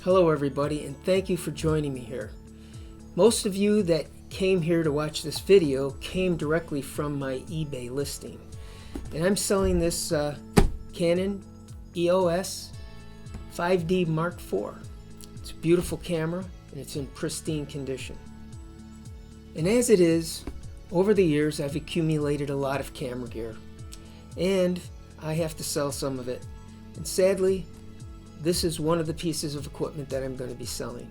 Hello everybody, and thank you for joining me here. Most of you that came here to watch this video came directly from my eBay listing. And I'm selling this Canon EOS 5D Mark IV. It's a beautiful camera and it's in pristine condition. And as it is, over the years I've accumulated a lot of camera gear. And I have to sell some of it. And sadly, this is one of the pieces of equipment that I'm going to be selling.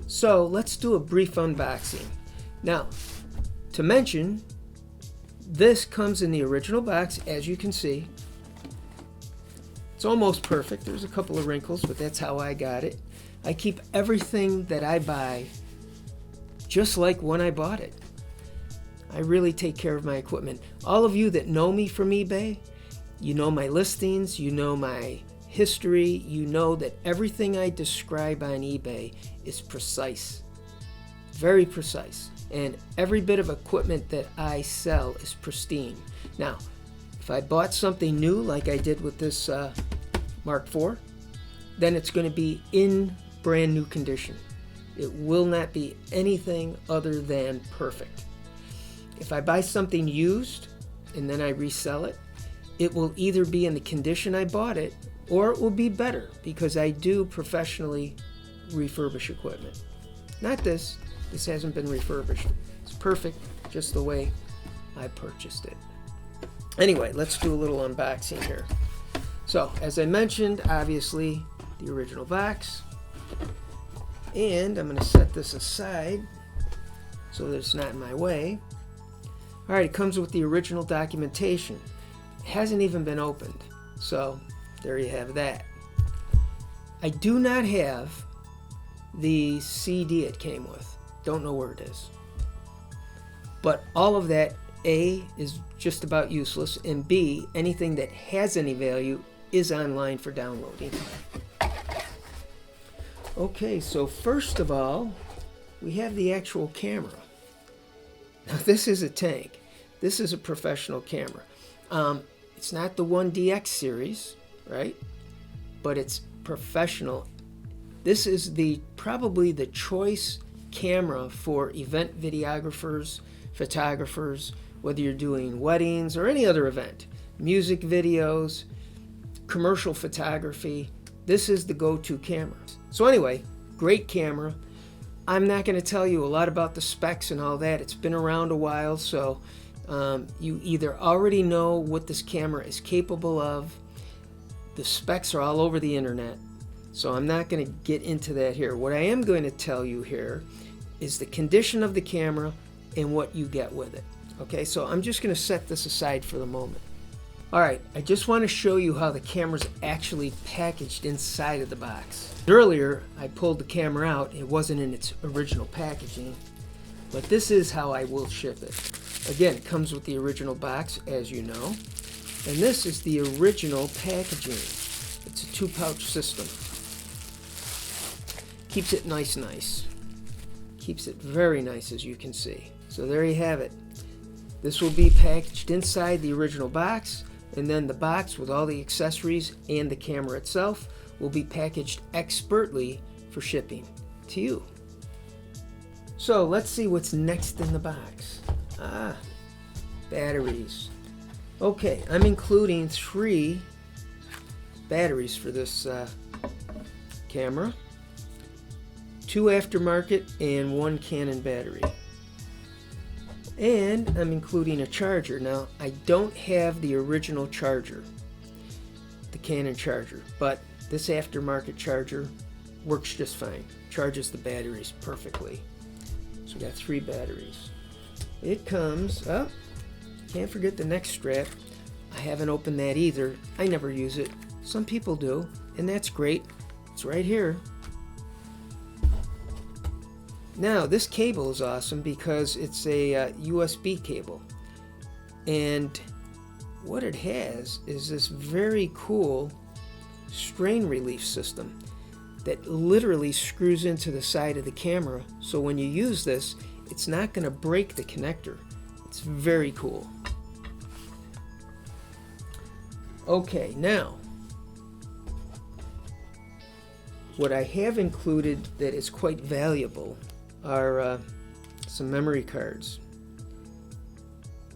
So let's do a brief unboxing. Now, to mention, this comes in the original box, as you can see. It's almost perfect. There's a couple of wrinkles, but that's how I got it. I keep everything that I buy just like when I bought it. I really take care of my equipment. All of you that know me from eBay, you know my listings, you know my history, you know that everything I describe on eBay is precise, very precise, and every bit of equipment that I sell is pristine. Now, if I bought something new like I did with this Mark IV, then it's going to be in brand new condition. It will not be anything other than perfect. If I buy something used and then I resell it, it will either be in the condition I bought it, or it will be better, because I do professionally refurbish equipment. Not this. This hasn't been refurbished. It's perfect, just the way I purchased it. Anyway, let's do a little unboxing here. So, as I mentioned, obviously, the original box. And I'm going to set this aside so that it's not in my way. Alright, it comes with the original documentation. It hasn't even been opened. So, there you have that. I do not have the CD it came with. Don't know where it is. But all of that, A, is just about useless, and B, anything that has any value is online for downloading. Okay, so first of all, we have the actual camera. Now this is a tank. This is a professional camera. It's not the 1DX series, right? But it's professional. This is probably the choice camera for event videographers, photographers, whether you're doing weddings or any other event, music videos, commercial photography. This is the go-to camera. So anyway, great camera. I'm not going to tell you a lot about the specs and all that. It's been around a while, so you either already know what this camera is capable of. The specs are all over the internet, so I'm not going to get into that here. What I am going to tell you here is the condition of the camera and what you get with it. Okay, so I'm just going to set this aside for the moment. Alright, I just want to show you how the camera's actually packaged inside of the box. Earlier, I pulled the camera out. It wasn't in its original packaging, but this is how I will ship it. Again, it comes with the original box, as you know. And this is the original packaging. It's a 2-pouch system. Keeps it nice. Keeps it very nice, as you can see. So there you have it. This will be packaged inside the original box, and then the box with all the accessories and the camera itself will be packaged expertly for shipping to you. So let's see what's next in the box. Batteries. Okay, I'm including 3 batteries for this camera. 2 aftermarket and 1 Canon battery. And I'm including a charger. Now, I don't have the original charger, the Canon charger, but this aftermarket charger works just fine. Charges the batteries perfectly. So we got 3 batteries. It comes up. Can't forget the neck strap. I haven't opened that either. I never use it. Some people do, and that's great. It's right here. Now, this cable is awesome because it's a USB cable. And what it has is this very cool strain relief system that literally screws into the side of the camera. So when you use this, it's not going to break the connector. It's very cool. Okay, now what I have included that is quite valuable are some memory cards.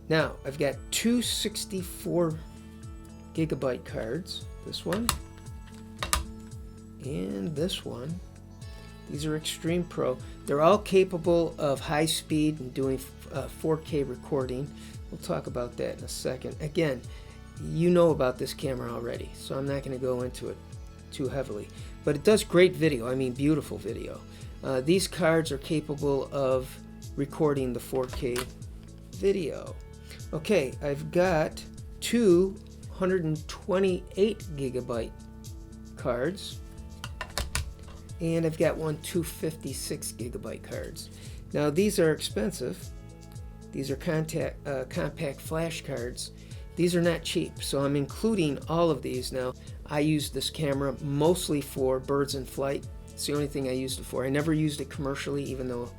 Now, I've got two 64 gigabyte cards, this one and this one. These are Extreme Pro. They're all capable of high speed and doing 4K recording. We'll talk about that in a second. Again, you know about this camera already, so I'm not going to go into it too heavily. But it does great video, I mean beautiful video. These cards are capable of recording the 4K video. Okay, I've got two 128 gigabyte cards, and I've got one 256 gigabyte cards. Now these are expensive. These are compact flash cards. These are not cheap, so I'm including all of these. Now, I use this camera mostly for birds in flight. It's the only thing I used it for. I never used it commercially, even though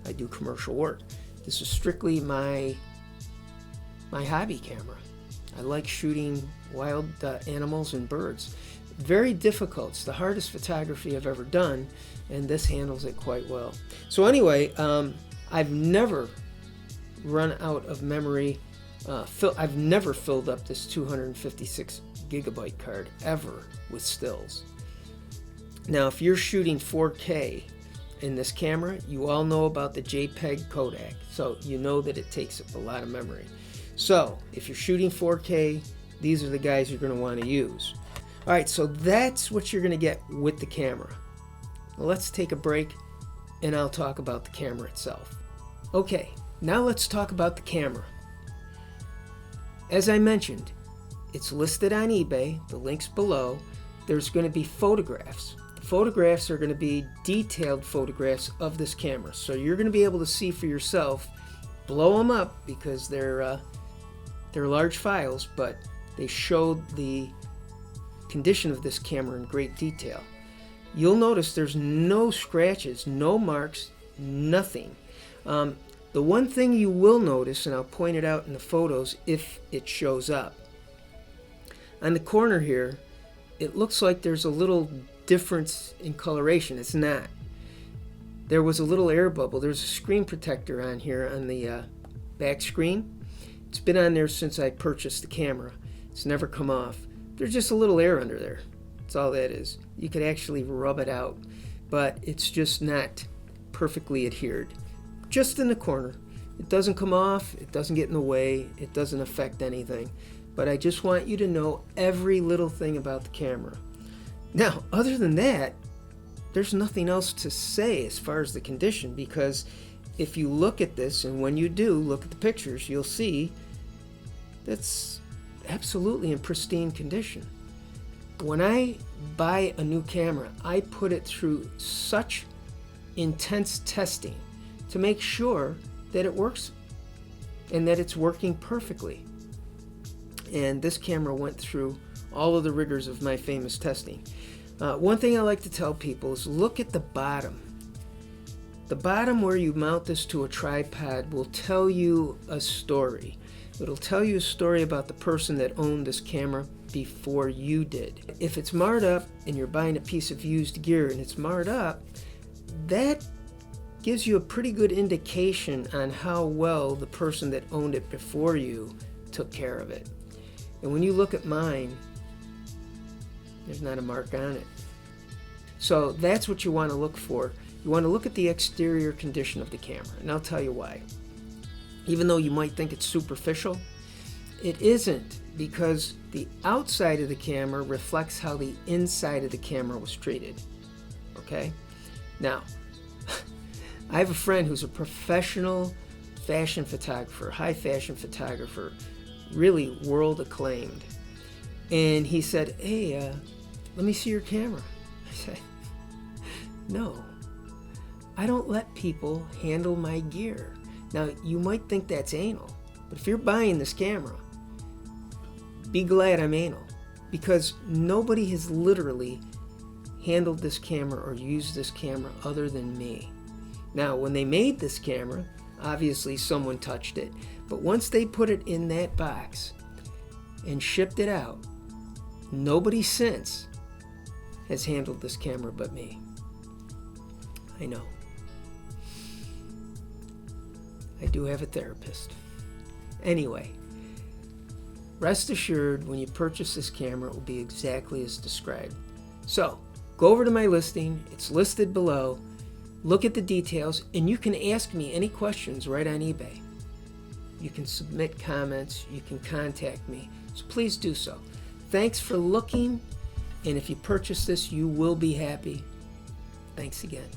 I do commercial work. This is strictly my hobby camera. I like shooting wild animals and birds. Very difficult. It's the hardest photography I've ever done, and this handles it quite well. So anyway, I've never run out of memory. I've never filled up this 256 gigabyte card ever with stills. Now, if you're shooting 4K in this camera, you all know about the JPEG codec, so you know that it takes up a lot of memory. So if you're shooting 4K, these are the guys you're going to want to use. All right, so that's what you're going to get with the camera. Well, let's take a break and I'll talk about the camera itself. Okay, now let's talk about the camera. As I mentioned, it's listed on eBay, the link's below. There's going to be photographs. The photographs are going to be detailed photographs of this camera. So you're going to be able to see for yourself, blow them up because they're large files, but they show the condition of this camera in great detail. You'll notice there's no scratches, no marks, nothing. The one thing you will notice, and I'll point it out in the photos if it shows up, on the corner here, it looks like there's a little difference in coloration. It's not. There was a little air bubble. There's a screen protector on here on the back screen. It's been on there since I purchased the camera. It's never come off. There's just a little air under there. That's all that is. You could actually rub it out, but it's just not perfectly adhered. Just in the corner. It doesn't come off, it doesn't get in the way, it doesn't affect anything. But I just want you to know every little thing about the camera. Now, other than that, there's nothing else to say as far as the condition, because if you look at this, and when you do look at the pictures, you'll see that's absolutely in pristine condition. When I buy a new camera, I put it through such intense testing to make sure that it works and that it's working perfectly. And this camera went through all of the rigors of my famous testing. One thing I like to tell people is look at the bottom. The bottom where you mount this to a tripod will tell you a story. It'll tell you a story about the person that owned this camera before you did. If it's marred up and you're buying a piece of used gear and it's marred up, that gives you a pretty good indication on how well the person that owned it before you took care of it. And when you look at mine, there's not a mark on it. So that's what you want to look for. You want to look at the exterior condition of the camera, and I'll tell you why. Even though you might think it's superficial, it isn't, because the outside of the camera reflects how the inside of the camera was treated. Okay? Now, I have a friend who's a professional fashion photographer, high fashion photographer, really world acclaimed. And he said, hey, let me see your camera. I said, no, I don't let people handle my gear. Now, you might think that's anal, but if you're buying this camera, be glad I'm anal, because nobody has literally handled this camera or used this camera other than me. Now, when they made this camera, obviously someone touched it, but once they put it in that box and shipped it out, nobody since has handled this camera but me. I know. I do have a therapist. Anyway, rest assured, when you purchase this camera, it will be exactly as described. So, go over to my listing. It's listed below. Look at the details, and you can ask me any questions right on eBay. You can submit comments. You can contact me. So please do so. Thanks for looking, and if you purchase this, you will be happy. Thanks again.